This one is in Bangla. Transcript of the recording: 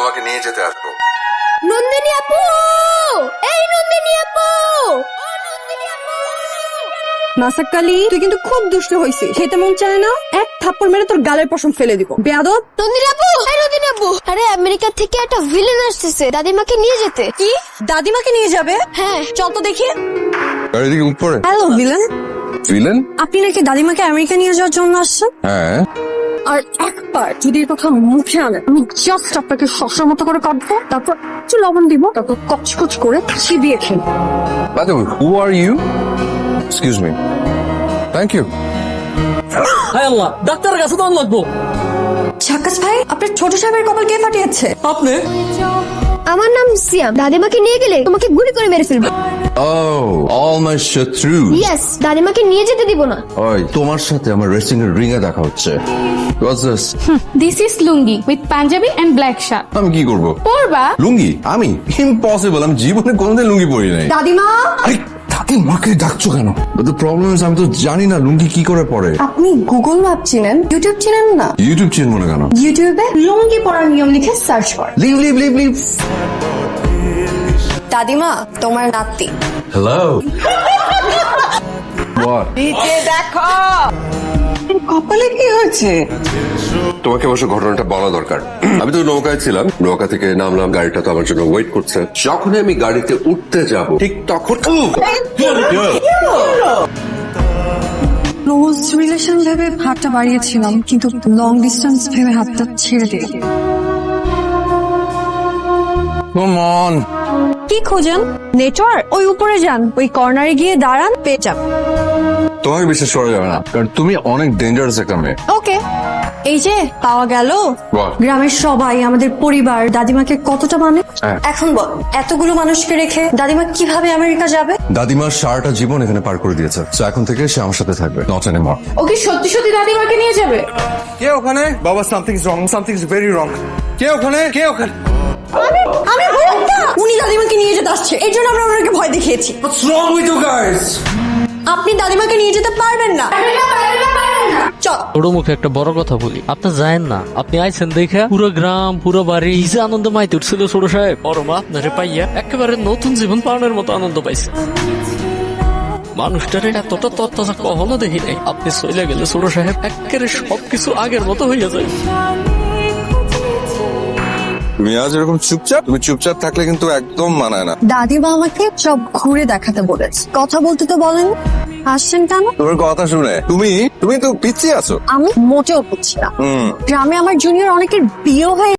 তোমাকে নিয়ে যেতে আসবো। নন্দিনী আপু, এই নন্দিনী আপু। নাসাকালি, তুই কিন্তু খুব দুষ্ট হইছিস। খেতে মন চায় না, এক থাপ্পড় মেরে তোর গালের পশম ফেলে দিব। বেয়াদব। নন্দিনী আপু, এই নন্দিনী আপু। আরে আমেরিকা থেকে একটা ভিলেন আসছে দাদিমাকে নিয়ে যেতে। কি দাদিমাকে নিয়ে যাবে? হ্যাঁ, চল তো দেখি। গাড়ি থেকে উপরে। Hello villain, villain? আপনি নাকি দাদিমাকে আমেরিকা নিয়ে যাওয়ার জন্য আসছেন? হ্যাঁ। আর একবার যদি এই কথা মুখে আনে, আমি জাস্ট আপনাকে শসার মতো করে কাটবো, তারপর একটু লবণ দিব, তারপর কচকচ করে চিবিয়ে খেলবো। By the way, who are you? Excuse me. Thank you. হায় আল্লাহ, ডাক্তারের কাছে তো লাগবো। ঝাক্কাস ভাই, আপনার ছোট সাহেবের কপাল কে ফাটিয়েছে? আপনি? আমার নাম সিয়াম। দাদিমাকে নিয়ে গেলে তোমাকে গুলি করে মেরে ফেলবো। Oh, all my শত্রু। ইয়েস, দাদিমাকে নিয়ে যেতে দিব না। ওই তোমার সাথে আমার রেসিং এর রিং এ দেখা হচ্ছে। What's this? This is lungi with Punjabi and black shirt. আমি কি করব? পরবা? লুঙ্গি? আমি? ইম্পসিবল, আমি জীবনে কোনোদিন লুঙ্গি পরি নাই। দাদিমা, আরে তাকে মাকে ডাকছো কেন? The problem is আমি তো জানি না লুঙ্গি কি করে পরে। আপনি গুগল ম্যাপ চিনেন, ইউটিউব চিনেন না? ইউটিউব চিনবো না কেন? ইউটিউবে লুঙ্গি পরার নিয়ম লিখে সার্চ কর। Live live live live. দাদিমা, তোমার নাতি। হ্যালো। What? কপালে কি হয়েছে? তোমাকে অবশ্য ঘটনাটা বলা দরকার। আমি তো নৌকায় ছিলাম, নৌকা থেকে নামলাম, গাড়িটা তো আমার জন্য ওয়েট করছে। যখনই আমি গাড়িতে উঠতে যাব ঠিক তখন ক্লোজ রিলেশন ভেবে হাতটা বাড়িয়েছিলাম, কিন্তু লং ডিস্টেন্স ভেবে হাতটা ছেড়ে দিই। Come on. কি খোঁজেন? নেটওয়ার্ক? ওই উপরে যান, ওই কর্নারে গিয়ে দাঁড়ান, পেয়ে যান। তোমাকে বিশ্বাস করা যাবে না, কারণ তুমি অনেক ডেঞ্জারাস একটা মেয়ে। ওকে, এই যে পাওয়া গেল। বল। গ্রামের সবাই, আমাদের পরিবার দাদিমাকে কতটা মানে। হ্যাঁ। এখন বল, এতগুলো মানুষকে রেখে দাদিমা কিভাবে আমেরিকা যাবে? দাদিমার সারাটা জীবন এখানে পার করে দিয়েছে, তো এখন থেকে সে আমার সাথে থাকবে, নট এনিমোর। ও কি সত্যি সত্যি দাদিমাকে নিয়ে যাবে? কে ওখানে? বাবা, something is wrong, something is very wrong. কে ওখানে? কে ওখানে? আমি বললাম না, উনি দাদিমাকে নিয়ে যেতে আসছে, এই জন্য আমরা ওনাকে ভয় দেখিয়েছি। What's wrong with you guys? আপনি দাদিমাকে নিয়ে যেতে পারবেন না। চল। ছোট মুখে একটা বড় কথা বলি, আপনি যায়েন না। আপনি আইছেন দেখে পুরো গ্রাম, পুরো বাড়ি কি যে আনন্দ মাইতে উঠছিল ছোট সাহেব। বড় মা আপনারে পাইয়া একেবারে নতুন জীবন পাওয়ার মতো আনন্দ পাইছে। মানুষটারে এতটা তত্ত্বাচা কখনো দেখি নাই। আপনি চলে গেলে ছোট সাহেব একেবারে সবকিছু আগের মতো হইয়া যায়। তুমি আজ এরকম চুপচাপ, তুমি চুপচাপ থাকলে কিন্তু একদম মানায় না। দাদিমা আমাকে সব ঘুরে দেখাতে বলেছে, কথা বলতে তো বলেন। আসছেন কেন? তোমার কথা শুনে তুমি তো পিছিয়ে আছো। আমি মোটেও বুঝছি না। গ্রামে আমার জুনিয়র অনেকের বিয়ে হয়ে